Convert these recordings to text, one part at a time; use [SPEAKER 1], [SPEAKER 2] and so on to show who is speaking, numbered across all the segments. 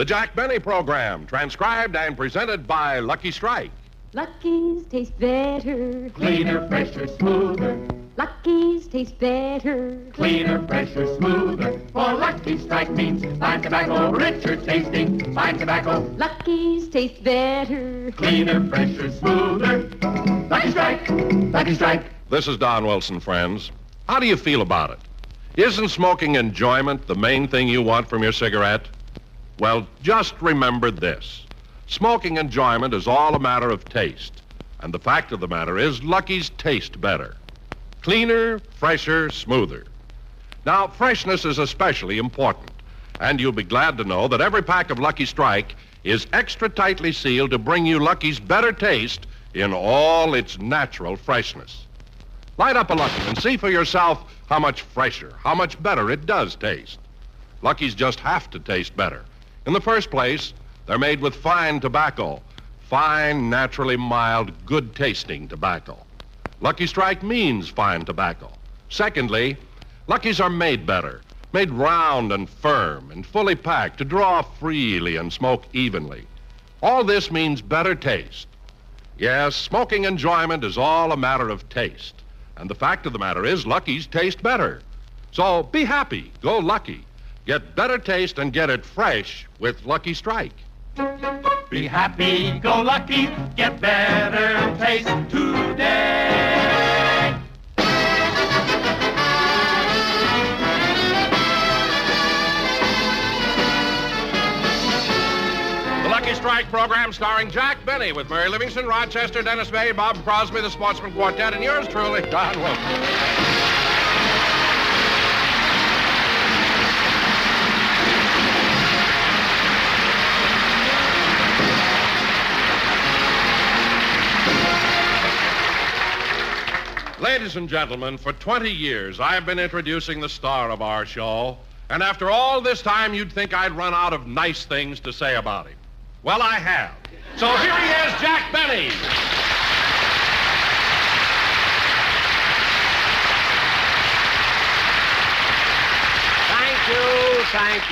[SPEAKER 1] The Jack Benny Program, transcribed and presented by Lucky Strike.
[SPEAKER 2] Lucky's taste better.
[SPEAKER 3] Cleaner, fresher, smoother.
[SPEAKER 2] Lucky's taste better.
[SPEAKER 3] Cleaner, fresher, smoother. For Lucky Strike means fine tobacco, richer tasting, fine tobacco.
[SPEAKER 2] Lucky's taste better.
[SPEAKER 3] Cleaner, fresher, smoother. Lucky Strike, Lucky Strike.
[SPEAKER 1] This is Don Wilson, friends. How do you feel about it? Isn't smoking enjoyment the main thing you want from your cigarette? Well, just remember this. Smoking enjoyment is all a matter of taste. And the fact of the matter is, Lucky's taste better. Cleaner, fresher, smoother. Now, freshness is especially important. And you'll be glad to know that every pack of Lucky Strike is extra tightly sealed to bring you Lucky's better taste in all its natural freshness. Light up a Lucky and see for yourself how much fresher, how much better it does taste. Lucky's just have to taste better. In the first place, they're made with fine tobacco. Fine, naturally mild, good-tasting tobacco. Lucky Strike means fine tobacco. Secondly, Lucky's are made better. Made round and firm and fully packed to draw freely and smoke evenly. All this means better taste. Yes, smoking enjoyment is all a matter of taste. And the fact of the matter is, Lucky's taste better. So be happy. Go Lucky. Get better taste and get it fresh with Lucky Strike.
[SPEAKER 3] Be happy, go lucky, get better taste today.
[SPEAKER 1] The Lucky Strike program starring Jack Benny with Mary Livingston, Rochester, Dennis May, Bob Crosby, the Sportsman Quartet, and yours truly, Don Wilson. Ladies and gentlemen, for 20 years, I've been introducing the star of our show, and after all this time, you'd think I'd run out of nice things to say about him. Well, I have. So here he is, Jack Benny.
[SPEAKER 4] Thank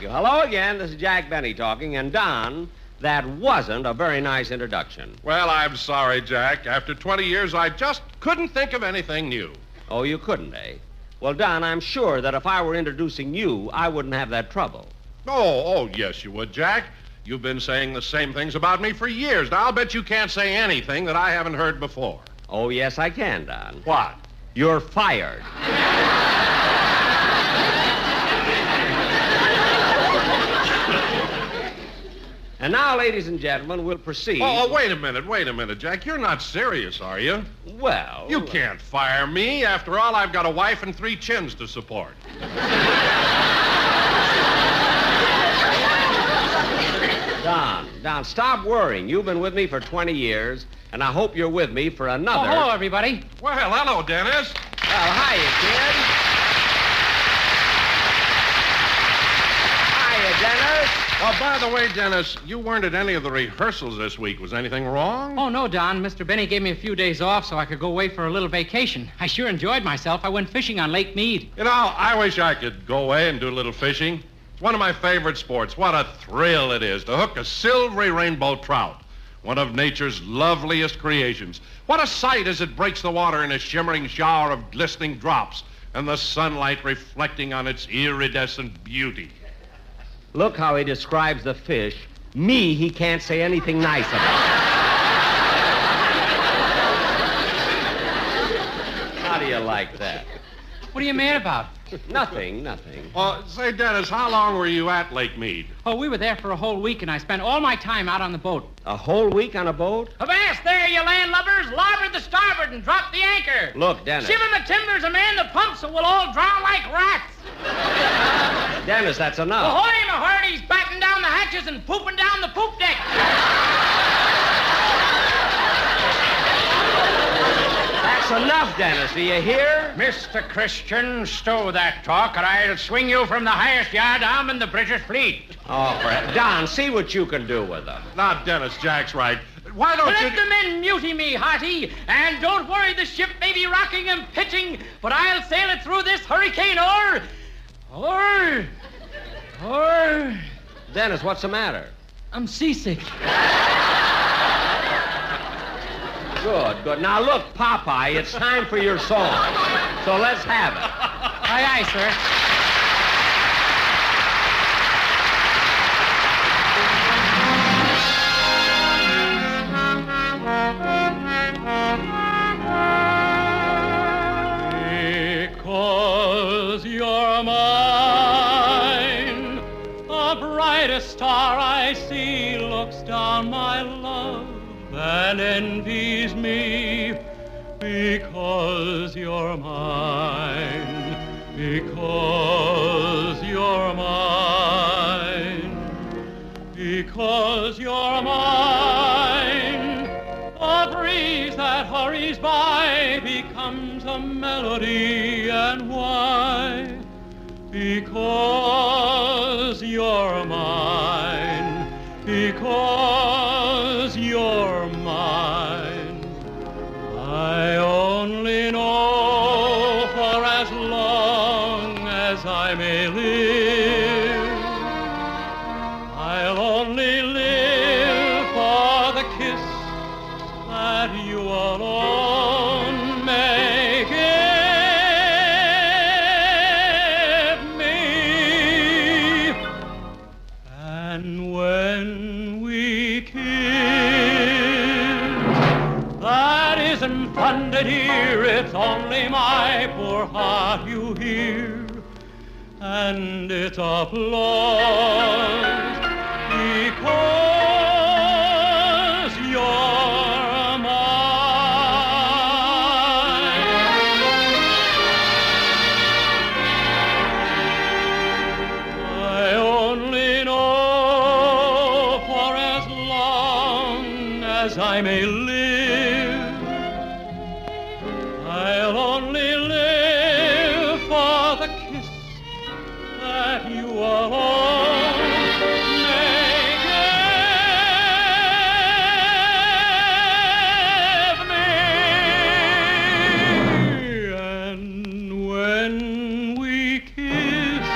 [SPEAKER 4] you. Hello again, this is Jack Benny talking, and Don, that wasn't a very nice introduction.
[SPEAKER 1] Well, I'm sorry, Jack. After 20 years, I just couldn't think of anything new.
[SPEAKER 4] Oh, you couldn't, eh? Well, Don, I'm sure that if I were introducing you, I wouldn't have that trouble.
[SPEAKER 1] Oh, yes, you would, Jack. You've been saying the same things about me for years. Now, I'll bet you can't say anything that I haven't heard before.
[SPEAKER 4] Oh, yes, I can, Don.
[SPEAKER 1] What?
[SPEAKER 4] You're fired. And now, ladies and gentlemen, we'll proceed.
[SPEAKER 1] Oh, wait a minute, Jack. You're not serious, are you?
[SPEAKER 4] Well...
[SPEAKER 1] You can't fire me. After all, I've got a wife and 3 chins to support.
[SPEAKER 4] Don, stop worrying. You've been with me for 20 years, and I hope you're with me for another...
[SPEAKER 5] Oh, hello, everybody.
[SPEAKER 1] Well, hello, Dennis.
[SPEAKER 4] Well, hiya, kid. Hiya, Dennis.
[SPEAKER 1] Oh, by the way, Dennis, you weren't at any of the rehearsals this week. Was anything wrong?
[SPEAKER 5] Oh, no, Don. Mr. Benny gave me a few days off so I could go away for a little vacation. I sure enjoyed myself. I went fishing on Lake Mead.
[SPEAKER 1] You know, I wish I could go away and do a little fishing. It's one of my favorite sports. What a thrill it is to hook a silvery rainbow trout, one of nature's loveliest creations. What a sight as it breaks the water in a shimmering shower of glistening drops and the sunlight reflecting on its iridescent beauty.
[SPEAKER 4] Look how he describes the fish. Me, he can't say anything nice about. How do you like that?
[SPEAKER 5] What are you mad about?
[SPEAKER 4] Nothing.
[SPEAKER 1] Well, say, Dennis, how long were you at Lake Mead?
[SPEAKER 5] Oh, we were there for a whole week, and I spent all my time out on the boat.
[SPEAKER 4] A whole week on a boat?
[SPEAKER 5] Avast there, you landlubbers! Larboard the starboard and drop the anchor!
[SPEAKER 4] Look, Dennis.
[SPEAKER 5] Shiver the timbers and man the pumps, or we'll all drown like rats!
[SPEAKER 4] Dennis, that's enough.
[SPEAKER 5] Ahoy, my hearties! Batten down the hatches and pooping down the poop deck!
[SPEAKER 4] That's enough, Dennis. Do you hear?
[SPEAKER 6] Mr. Christian, stow that talk, or I'll swing you from the highest yard arm in the British fleet.
[SPEAKER 4] Oh, Don, see what you can do with them.
[SPEAKER 1] Now, Dennis, Jack's right. Why don't
[SPEAKER 5] Let
[SPEAKER 1] you...
[SPEAKER 5] the men mutiny me, hearty, and don't worry, the ship may be rocking and pitching, but I'll sail it through this hurricane, or...
[SPEAKER 4] Dennis, what's the matter?
[SPEAKER 5] I'm seasick.
[SPEAKER 4] Good, good. Now, look, Popeye, it's time for your song. So let's have it.
[SPEAKER 5] Aye, aye, sir.
[SPEAKER 7] Because you're mine, the brightest star I see looks down my love and envies me. Because you're mine, because you're mine, because you're mine, a breeze that hurries by becomes a melody, and why? Because you're mine, because you're mine. I only know for as long as I may live, I'll only live for the kiss that you alone may give me. And when we kiss, that isn't fun to hear, it's only my poor heart you hear, and it's applause because you're mine. I only know for as long as I may live, I'll only live for the kiss that you alone may give me. And when we kiss,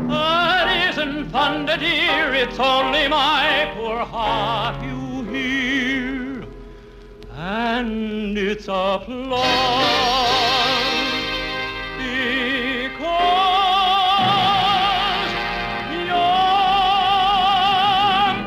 [SPEAKER 7] that isn't fun to hear, it's only my poor heart you hear, and it's applause because you're mine.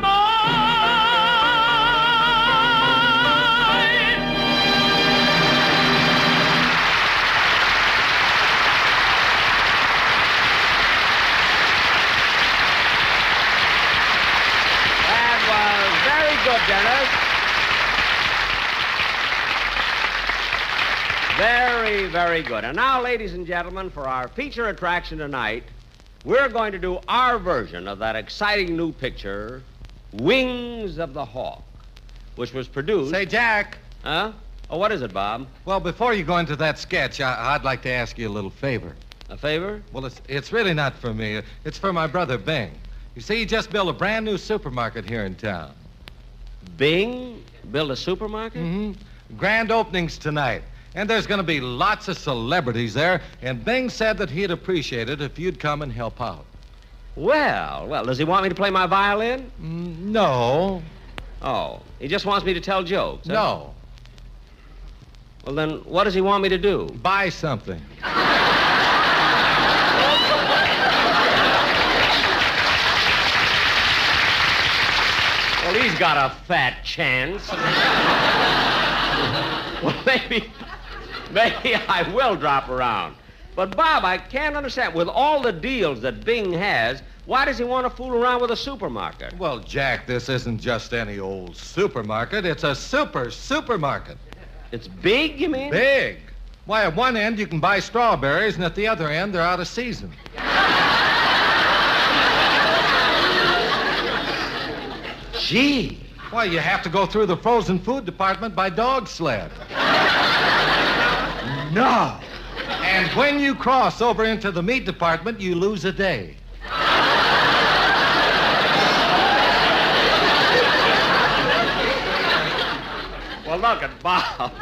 [SPEAKER 4] That was very good, Dennis. Very, very good. And now, ladies and gentlemen, for our feature attraction tonight, we're going to do our version of that exciting new picture, Wings of the Hawk, which was produced...
[SPEAKER 8] Say, Jack.
[SPEAKER 4] Huh? Oh, what is it, Bob?
[SPEAKER 8] Well, before you go into that sketch, I'd like to ask you a little favor.
[SPEAKER 4] A favor?
[SPEAKER 8] Well, it's really not for me. It's for my brother, Bing. You see, he just built a brand new supermarket here in town.
[SPEAKER 4] Bing build a supermarket?
[SPEAKER 8] Mm-hmm. Grand openings tonight. And there's going to be lots of celebrities there, and Bing said that he'd appreciate it if you'd come and help out.
[SPEAKER 4] Well, does he want me to play my violin?
[SPEAKER 8] No.
[SPEAKER 4] Oh, he just wants me to tell jokes, huh?
[SPEAKER 8] No.
[SPEAKER 4] Well, then, what does he want me to do?
[SPEAKER 8] Buy something.
[SPEAKER 4] Well, he's got a fat chance. Well, maybe I will drop around. But, Bob, I can't understand. With all the deals that Bing has, why does he want to fool around with a supermarket?
[SPEAKER 8] Well, Jack, this isn't just any old supermarket. It's a supermarket.
[SPEAKER 4] It's big, you mean?
[SPEAKER 8] Big. Why, at one end you can buy strawberries, and at the other end they're out of season.
[SPEAKER 4] Gee.
[SPEAKER 8] Why, you have to go through the frozen food department by dog sled.
[SPEAKER 4] No.
[SPEAKER 8] And when you cross over into the meat department, you lose a day.
[SPEAKER 4] Well, look at Bob.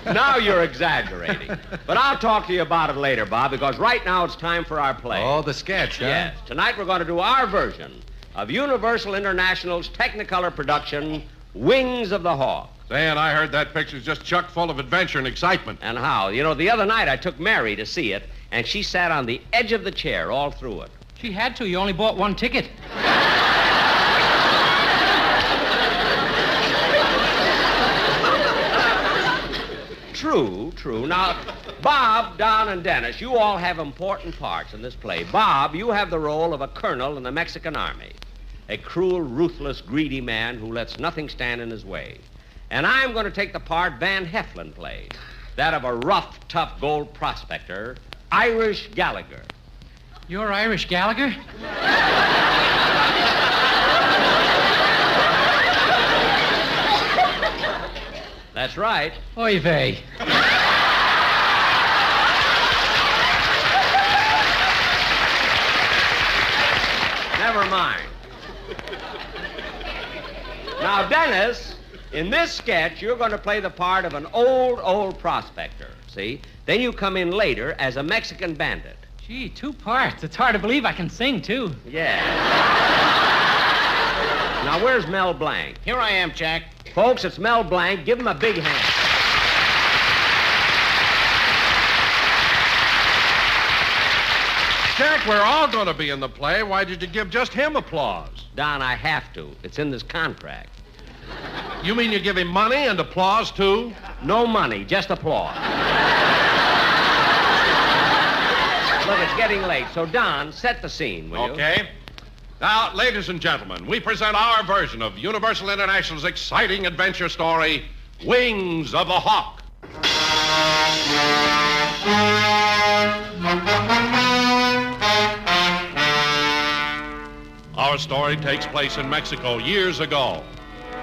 [SPEAKER 4] Now you're exaggerating. But I'll talk to you about it later, Bob, because right now it's time for our play.
[SPEAKER 8] Oh, the sketch, huh?
[SPEAKER 4] Yes. Tonight we're going to do our version of Universal International's Technicolor production, Wings of the Hawk.
[SPEAKER 1] Dan, I heard that picture's just chock full of adventure and excitement.
[SPEAKER 4] And how? You know, the other night I took Mary to see it, and she sat on the edge of the chair all through it.
[SPEAKER 5] She had to. You only bought one ticket.
[SPEAKER 4] True, true. Now, Bob, Don, and Dennis, you all have important parts in this play. Bob, you have the role of a colonel in the Mexican army, a cruel, ruthless, greedy man who lets nothing stand in his way. And I'm going to take the part Van Heflin played, that of a rough, tough gold prospector, Irish Gallagher.
[SPEAKER 5] You're Irish Gallagher?
[SPEAKER 4] That's right.
[SPEAKER 5] Oy vey.
[SPEAKER 4] Never mind. Now, Dennis, in this sketch, you're going to play the part of an old prospector, see? Then you come in later as a Mexican bandit.
[SPEAKER 5] Gee, 2 parts. It's hard to believe I can sing, too.
[SPEAKER 4] Yeah. Now, where's Mel Blanc?
[SPEAKER 6] Here I am, Jack.
[SPEAKER 4] Folks, it's Mel Blanc. Give him a big hand.
[SPEAKER 1] Jack, we're all going to be in the play. Why did you give just him applause?
[SPEAKER 4] Don, I have to. It's in this contract.
[SPEAKER 1] You mean you give him money and applause, too?
[SPEAKER 4] No money, just applause. Look, it's getting late. So, Don, set the scene, will you?
[SPEAKER 1] Okay. Now, ladies and gentlemen, we present our version of Universal International's exciting adventure story, Wings of the Hawk. Our story takes place in Mexico years ago.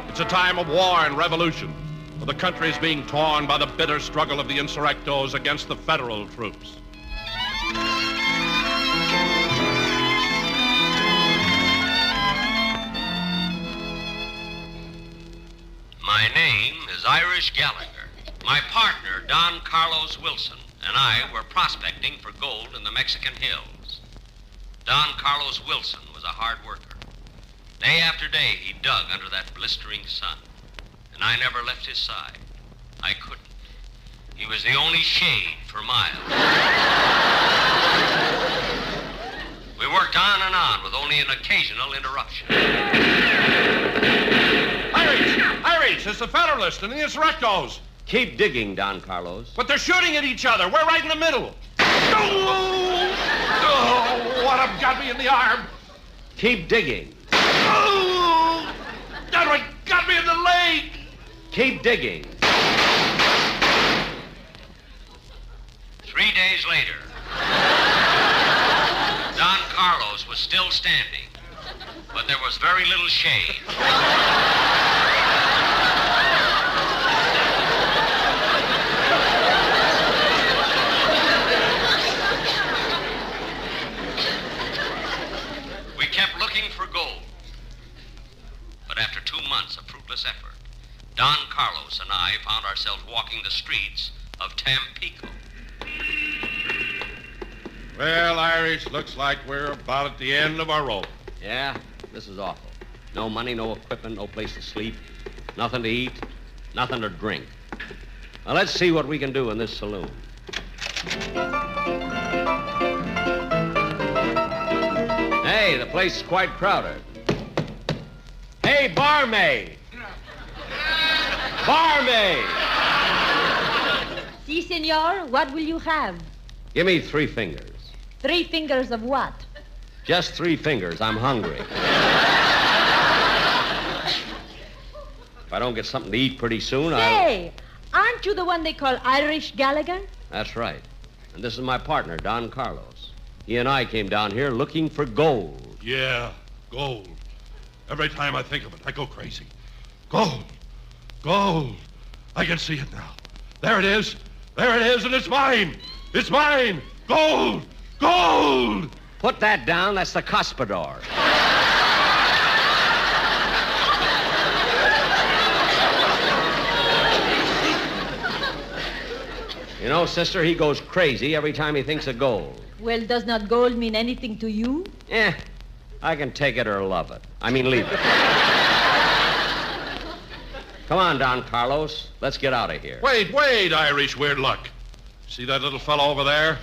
[SPEAKER 1] It's a time of war and revolution, where the country is being torn by the bitter struggle of the insurrectos against the federal troops.
[SPEAKER 4] My name is Irish Gallagher. My partner, Don Carlos Wilson, and I were prospecting for gold in the Mexican hills. Don Carlos Wilson was a hard worker. Day after day, he dug under that blistering sun, and I never left his side. I couldn't. He was the only shade for miles. We worked on and on with only an occasional interruption.
[SPEAKER 1] Irish, it's the Federalists and the insurrectos.
[SPEAKER 4] Keep digging, Don Carlos.
[SPEAKER 1] But they're shooting at each other. We're right in the middle. Oh, what have got me in the arm?
[SPEAKER 4] Keep digging.
[SPEAKER 1] Oh, that one got me in the leg.
[SPEAKER 4] Keep digging. 3 days later, Don Carlos was still standing, but there was very little shade. We kept looking for gold. But after 2 months of fruitless effort, Don Carlos and I found ourselves walking the streets of Tampico.
[SPEAKER 1] Well, Irish, looks like we're about at the end of our rope.
[SPEAKER 4] Yeah, this is awful. No money, no equipment, no place to sleep, nothing to eat, nothing to drink. Now, let's see what we can do in this saloon. Hey, the place is quite crowded. Hey, barmaid! Barmaid!
[SPEAKER 2] Si, senor, what will you have?
[SPEAKER 4] Give me 3 fingers.
[SPEAKER 2] 3 fingers of what?
[SPEAKER 4] Just 3 fingers. I'm hungry. If I don't get something to eat pretty soon,
[SPEAKER 2] Say, aren't you the one they call Irish Gallagher?
[SPEAKER 4] That's right. And this is my partner, Don Carlos. He and I came down here looking for gold.
[SPEAKER 1] Yeah, gold. Every time I think of it, I go crazy. Gold. Gold. I can see it now. There it is. There it is, and it's mine. It's mine. Gold. Gold.
[SPEAKER 4] Put that down. That's the cuspidor. You know, sister, he goes crazy every time he thinks of gold.
[SPEAKER 2] Well, does not gold mean anything to you?
[SPEAKER 4] I can take it or love it. I mean, leave it. Come on, Don Carlos. Let's get out of here.
[SPEAKER 1] Wait, Irish Weird Luck. See that little fellow over there?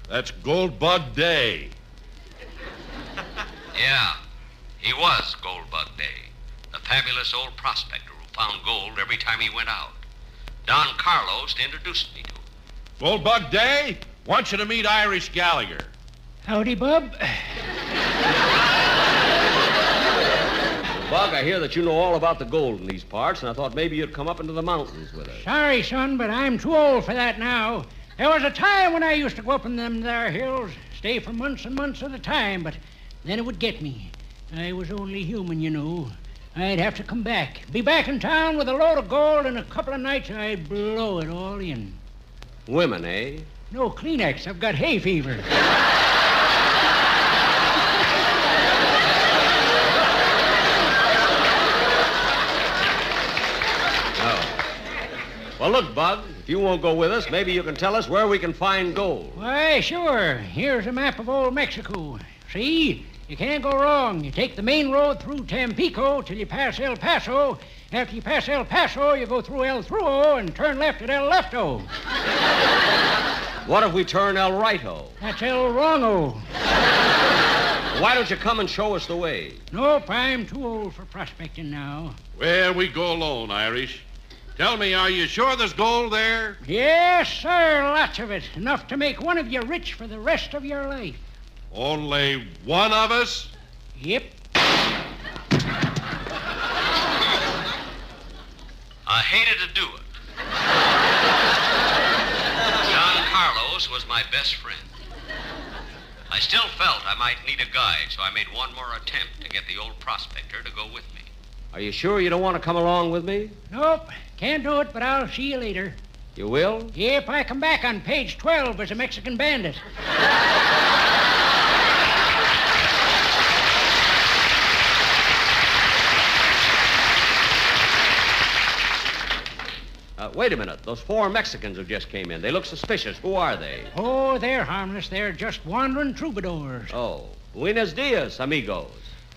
[SPEAKER 1] That's Gold Bug Day.
[SPEAKER 9] Yeah, he was Gold Bug Day, the fabulous old prospector who found gold every time he went out. Don Carlos introduced me to him.
[SPEAKER 1] Gold Bug Day? Want you to meet Irish Gallagher.
[SPEAKER 6] Howdy, Bub.
[SPEAKER 4] Bug, I hear that you know all about the gold in these parts, and I thought maybe you'd come up into the mountains with us.
[SPEAKER 6] Sorry, son, but I'm too old for that now. There was a time when I used to go up in them there hills, stay for months and months at a time, but then it would get me. I was only human, you know. I'd have to come back. Be back in town with a load of gold, and a couple of nights I'd blow it all in.
[SPEAKER 4] Women, eh?
[SPEAKER 6] No Kleenex. I've got hay fever.
[SPEAKER 4] Well, look, Bug, if you won't go with us, maybe you can tell us where we can find gold.
[SPEAKER 6] Why, sure. Here's a map of old Mexico. See? You can't go wrong. You take the main road through Tampico till you pass El Paso. After you pass El Paso, you go through El Thruo and turn left at El Lefto.
[SPEAKER 4] What if we turn El Righto?
[SPEAKER 6] That's El Wrongo.
[SPEAKER 4] Why don't you come and show us the way?
[SPEAKER 6] Nope, I'm too old for prospecting now.
[SPEAKER 1] Well, we go alone, Irish. Tell me, are you sure there's gold there?
[SPEAKER 6] Yes, sir, lots of it. Enough to make one of you rich for the rest of your life.
[SPEAKER 1] Only one of us?
[SPEAKER 6] Yep.
[SPEAKER 9] I hated to do it. Don Carlos was my best friend. I still felt I might need a guide, so I made one more attempt to get the old prospector to go with me.
[SPEAKER 4] Are you sure you don't want to come along with me?
[SPEAKER 6] Nope, can't do it, but I'll see you later.
[SPEAKER 4] You will?
[SPEAKER 6] Yep, I come back on page 12 as a Mexican bandit.
[SPEAKER 4] Wait a minute. Those 4 Mexicans who just came in, they look suspicious. Who are they?
[SPEAKER 6] Oh, they're harmless. They're just wandering troubadours.
[SPEAKER 4] Oh, buenos dias, amigos.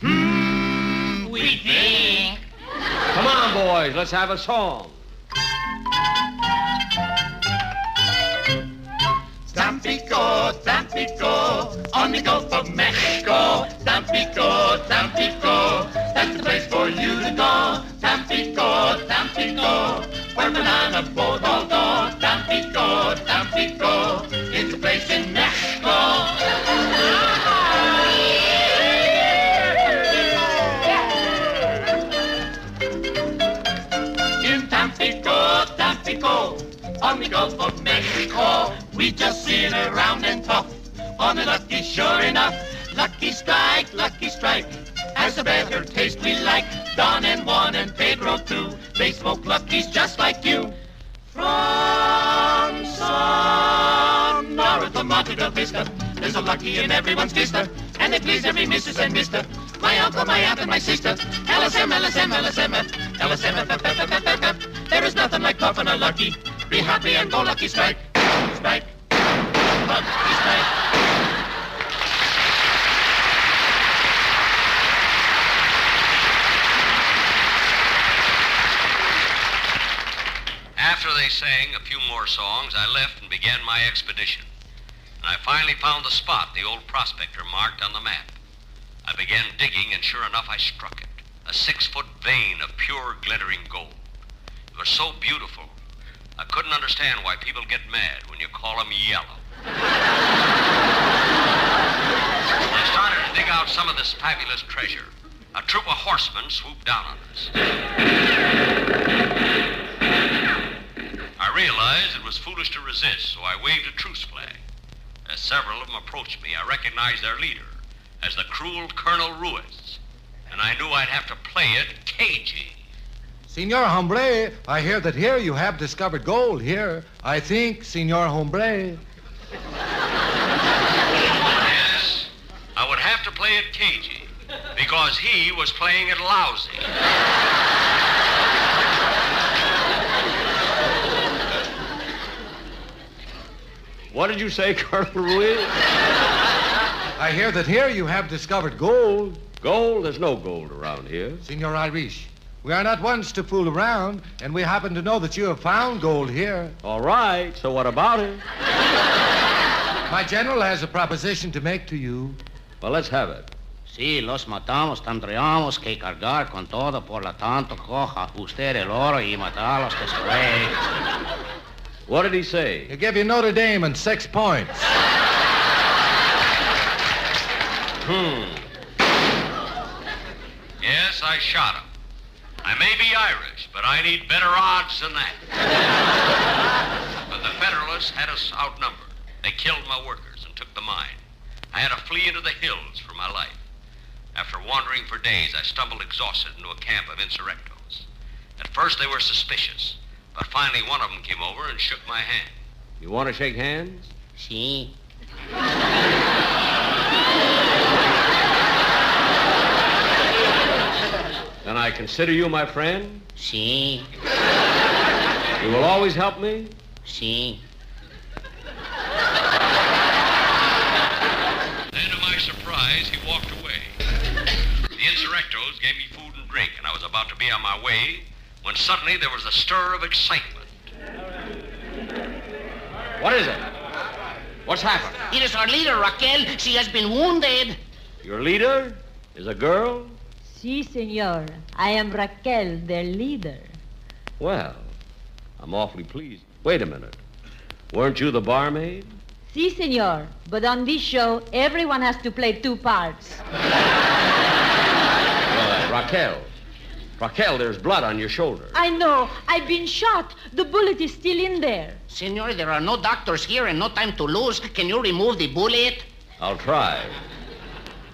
[SPEAKER 3] We think.
[SPEAKER 4] Come on, boys. Let's have a song.
[SPEAKER 3] Tampico, Tampico, on the Gulf of Mexico. Tampico, Tampico, that's the place for you to go. Tampico, Tampico, where banana boat all go. Tampico, Tampico, it's a place in Mexico. In Tampico, Tampico, on the Gulf of Mexico, we just sit around and talk on the lucky, sure enough. Lucky strike, has a better taste we like. Don and Juan and Pedro too, they smoke luckies just like you. From Sonora to Monte de Vista, there's a lucky in everyone's vista, and they please every missus and mister. My uncle, my aunt, and my sister. LSM, LSM, LSM, LSM, LSM. There is nothing like puffing a lucky. Be happy and go lucky strike. Strike. Lucky strike.
[SPEAKER 9] After they sang a few more songs, I left and began my expedition. And I finally found the spot the old prospector marked on the map. I began digging, and sure enough, I struck it. A 6-foot vein of pure, glittering gold. It was so beautiful, I couldn't understand why people get mad when you call them yellow. I started to dig out some of this fabulous treasure. A troop of horsemen swooped down on us. I realized it was foolish to resist, so I waved a truce flag. As several of them approached me, I recognized their leader as the cruel Colonel Ruiz, and I knew I'd have to play it cagey.
[SPEAKER 8] Senor Hombre, I hear that here you have discovered gold here. I think, Senor Hombre.
[SPEAKER 9] Yes, I would have to play it cagey, because he was playing it lousy.
[SPEAKER 4] What did you say, Colonel Ruiz?
[SPEAKER 8] I hear that here you have discovered gold.
[SPEAKER 4] Gold? There's no gold around here.
[SPEAKER 8] Senor Irish, we are not ones to fool around, and we happen to know that you have found gold here.
[SPEAKER 4] All right, so what about it?
[SPEAKER 8] My general has a proposition to make to you.
[SPEAKER 4] Well, let's have it.
[SPEAKER 10] Sí, los matamos, tendríamos que cargar con todo, por lo tanto, coja usted el oro y matarlos después.
[SPEAKER 4] What did he say?
[SPEAKER 8] He'll give you Notre Dame and 6 points.
[SPEAKER 9] Yes, I shot him. I may be Irish, but I need better odds than that. But the Federalists had us outnumbered. They killed my workers and took the mine. I had to flee into the hills for my life. After wandering for days, I stumbled exhausted into a camp of insurrectos. At first, they were suspicious, but finally one of them came over and shook my hand.
[SPEAKER 4] You want to shake hands?
[SPEAKER 10] Sí.
[SPEAKER 4] Then I consider you my friend?
[SPEAKER 10] Sí.
[SPEAKER 4] You will always help me?
[SPEAKER 10] Sí.
[SPEAKER 9] Then, to my surprise, he walked away. The insurrectos gave me food and drink, and I was about to be on my way when suddenly there was a stir of excitement.
[SPEAKER 4] What is it? What's happened?
[SPEAKER 10] It is our leader, Raquel. She has been wounded.
[SPEAKER 4] Your leader is a girl?
[SPEAKER 2] Si, senor. I am Raquel, their leader.
[SPEAKER 4] Well, I'm awfully pleased. Wait a minute. Weren't you the barmaid?
[SPEAKER 2] Si, senor. But on this show, everyone has to play 2 parts.
[SPEAKER 4] Raquel, there's blood on your shoulder.
[SPEAKER 2] I know. I've been shot. The bullet is still in there.
[SPEAKER 10] Senor, there are no doctors here and no time to lose. Can you remove the bullet?
[SPEAKER 4] I'll try.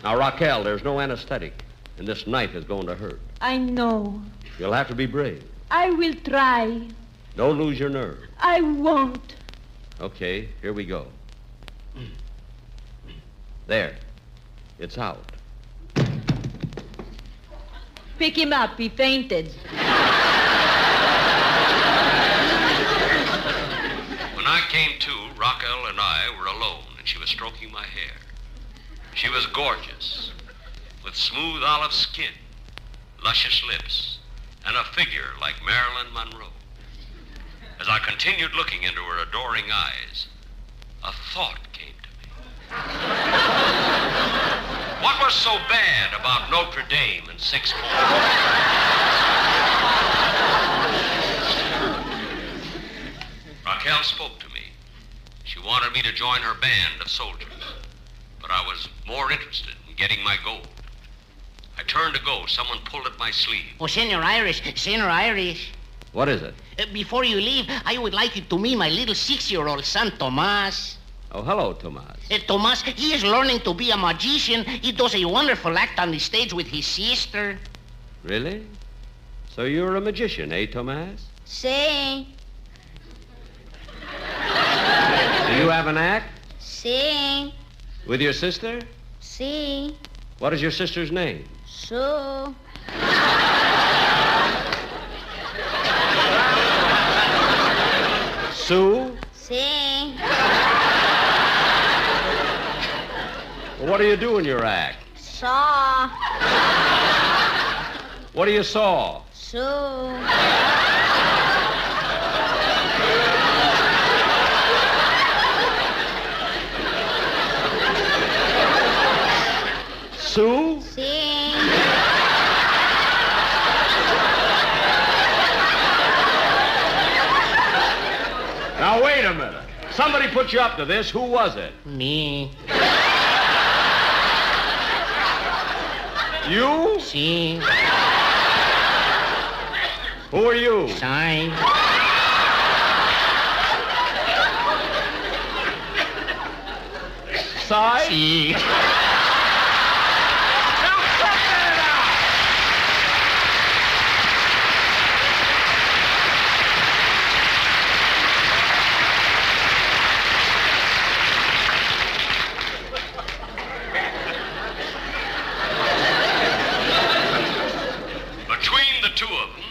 [SPEAKER 4] Now, Raquel, there's no anesthetic, and this knife is going to hurt.
[SPEAKER 2] I know.
[SPEAKER 4] You'll have to be brave.
[SPEAKER 2] I will try.
[SPEAKER 4] Don't lose your nerve.
[SPEAKER 2] I won't.
[SPEAKER 4] Okay, here we go. There. It's out.
[SPEAKER 2] Pick him up. He fainted.
[SPEAKER 9] When I came to, Raquel and I were alone, and she was stroking my hair. She was gorgeous, with smooth olive skin, luscious lips, and a figure like Marilyn Monroe. As I continued looking into her adoring eyes, a thought came to me. What was so bad about Notre Dame and 6 points? Raquel spoke to me. She wanted me to join her band of soldiers, but I was more interested in getting my gold. I turned to go. Someone pulled at my sleeve.
[SPEAKER 10] Oh, Senor Irish. Senor Irish.
[SPEAKER 4] What is it?
[SPEAKER 10] Before you leave, I would like you to meet my little 6-year-old son, Tomas.
[SPEAKER 4] Oh, hello, Tomas.
[SPEAKER 10] Tomas, he is learning to be a magician. He does a wonderful act on the stage with his sister.
[SPEAKER 4] Really? So you're a magician, eh, Tomas?
[SPEAKER 11] Sí.
[SPEAKER 4] Do you have an act?
[SPEAKER 11] Sí.
[SPEAKER 4] With your sister?
[SPEAKER 11] Sí.
[SPEAKER 4] What is your sister's name?
[SPEAKER 11] Sue.
[SPEAKER 4] Sue?
[SPEAKER 11] Sí.
[SPEAKER 4] Well, what do you do in your act?
[SPEAKER 11] Saw.
[SPEAKER 4] What do you saw?
[SPEAKER 11] Sue.
[SPEAKER 4] Sue?
[SPEAKER 11] Sí.
[SPEAKER 4] Now, wait a minute. Somebody put you up to this. Who was it?
[SPEAKER 10] Me.
[SPEAKER 4] You?
[SPEAKER 10] Sí.
[SPEAKER 4] Who are you?
[SPEAKER 10] Sorry.
[SPEAKER 4] Side?
[SPEAKER 10] Sí.
[SPEAKER 9] Between the two of them,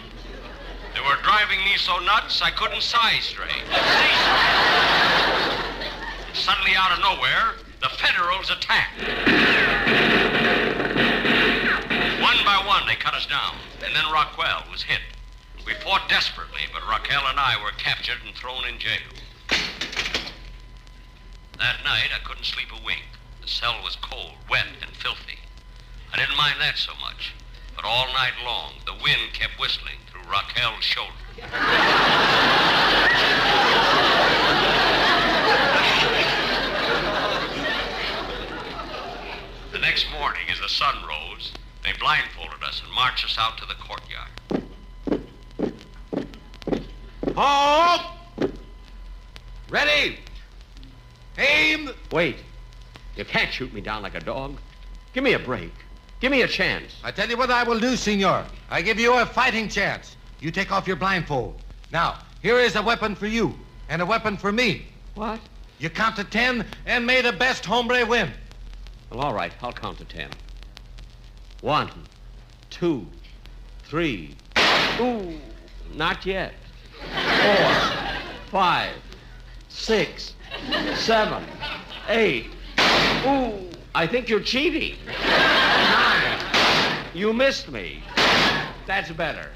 [SPEAKER 9] they were driving me so nuts I couldn't see straight. suddenly out of nowhere, the Federals attacked. One by one, they cut us down, and then Rockwell was hit. We fought desperately, but Raquel and I were captured and thrown in jail. That night, I couldn't sleep a wink. The cell was cold, wet, and filthy. I didn't mind that so much, but all night long, the wind kept whistling through Raquel's shoulder. The next morning, as the sun rose, they blindfolded us and marched us out to the courtyard.
[SPEAKER 8] Halt! Ready! Aim!
[SPEAKER 4] Wait. You can't shoot me down like a dog. Give me a break. Give me a chance.
[SPEAKER 8] I tell you what I will do, senor. I give you a fighting chance. You take off your blindfold. Now, here is a weapon for you and a weapon for me.
[SPEAKER 4] What?
[SPEAKER 8] You count to 10 and may the best hombre win.
[SPEAKER 4] Well, all right. I'll count to 10. 1, 2, 3. Ooh, not yet. 4, 5, 6, 7, 8. Ooh, I think you're cheating. 9. You missed me. That's better.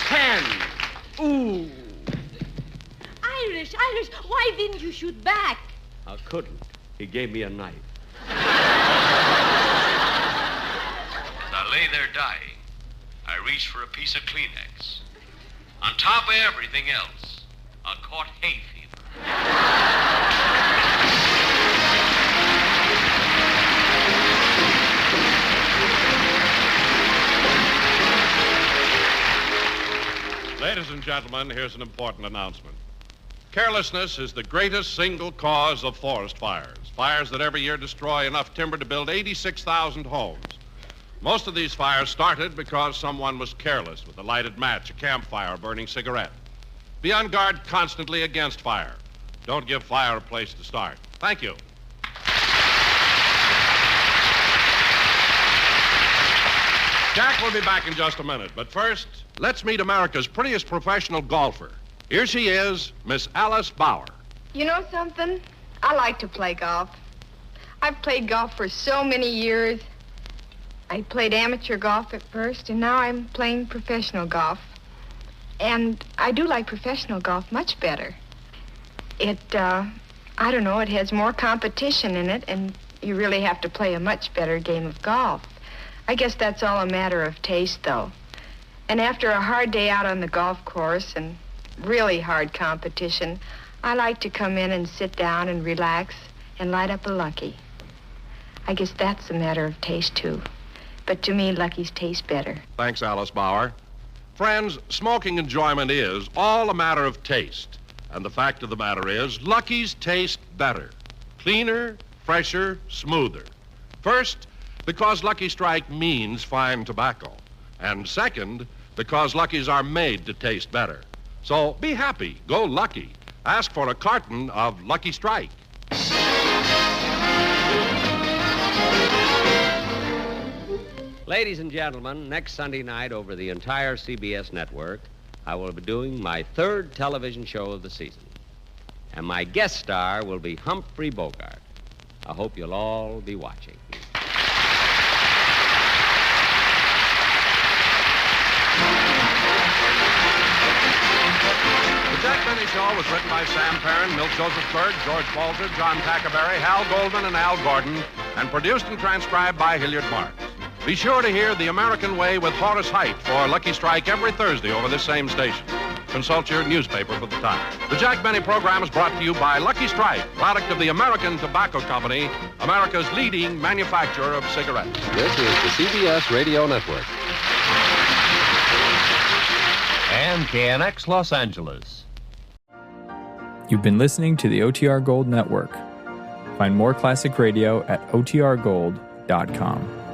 [SPEAKER 4] 10. Ooh.
[SPEAKER 2] Irish, why didn't you shoot back?
[SPEAKER 4] I couldn't. He gave me a knife.
[SPEAKER 9] As I lay there dying, I reached for a piece of Kleenex. On top of everything else, I caught hay fever.
[SPEAKER 1] Ladies and gentlemen, here's an important announcement. Carelessness is the greatest single cause of forest fires. Fires that every year destroy enough timber to build 86,000 homes. Most of these fires started because someone was careless with a lighted match, a campfire, a burning cigarette. Be on guard constantly against fire. Don't give fire a place to start. Thank you. Jack will be back in just a minute, but first, let's meet America's prettiest professional golfer. Here she is, Miss Alice Bauer.
[SPEAKER 12] You know something? I like to play golf. I've played golf for so many years. I played amateur golf at first, and now I'm playing professional golf. And I do like professional golf much better. I don't know, it has more competition in it, and you really have to play a much better game of golf. I guess that's all a matter of taste, though. And after a hard day out on the golf course and really hard competition, I like to come in and sit down and relax and light up a Lucky. I guess that's a matter of taste, too. But to me, Lucky's taste better.
[SPEAKER 1] Thanks, Alice Bauer. Friends, smoking enjoyment is all a matter of taste. And the fact of the matter is, Lucky's taste better. Cleaner, fresher, smoother. First, because Lucky Strike means fine tobacco. And second, because Lucky's are made to taste better. So be happy. Go Lucky. Ask for a carton of Lucky Strike.
[SPEAKER 4] Ladies and gentlemen, next Sunday night over the entire CBS network, I will be doing my third television show of the season. And my guest star will be Humphrey Bogart. I hope you'll all be watching.
[SPEAKER 1] The Jack Benny Show was written by Sam Perrin, Milt Joseph Berg, George Walter, John Tackerberry, Hal Goldman, and Al Gordon, and produced and transcribed by Hilliard Marks. Be sure to hear The American Way with Horace Height for Lucky Strike every Thursday over this same station. Consult your newspaper for the time. The Jack Benny program is brought to you by Lucky Strike, product of the American Tobacco Company, America's leading manufacturer of cigarettes.
[SPEAKER 13] This is the CBS Radio Network.
[SPEAKER 14] And KNX Los Angeles.
[SPEAKER 15] You've been listening to the OTR Gold Network. Find more classic radio at otrgold.com.